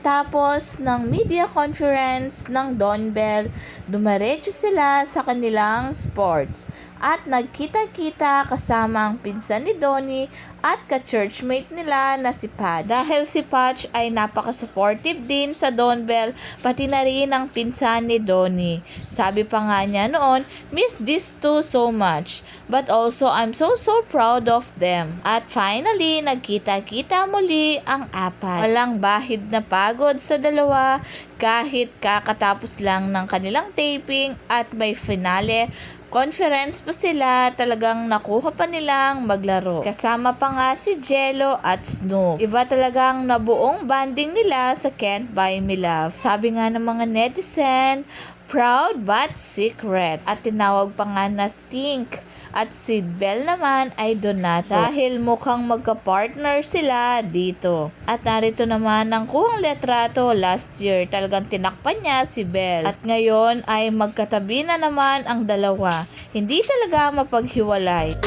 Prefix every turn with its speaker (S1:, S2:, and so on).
S1: Pagkatapos ng media conference ng Don Bell, dumiretso sila sa kanilang sports at nagkita-kita kasama ang pinsan ni Donnie at ka-churchmate nila na si Patch. Dahil si Patch ay napaka-supportive din sa Don Bell, pati na rin ang pinsan ni Donnie. Sabi pa nga niya noon, "Miss these two so much, but also I'm so proud of them." At finally, nagkita-kita muli ang apat. Walang bahid na pagod sa dalawa kahit kakatapos lang ng kanilang taping at may finale conference pa sila, talagang nakuha pa nilang maglaro. Kasama pa nga si Jello at Snoop. Iba talagang nabuong banding nila sa Can't Buy Me Love. Sabi nga ng mga netizen, proud but secret. At tinawag pa nga na Tink. At si Bell naman ay Donato. Dahil mukhang magka-partner sila dito. At narito naman ang kuhang letrato last year. Talagang tinakpan niya si Bell. At ngayon ay magkatabi na naman ang dalawa. Hindi talaga mapaghiwalay.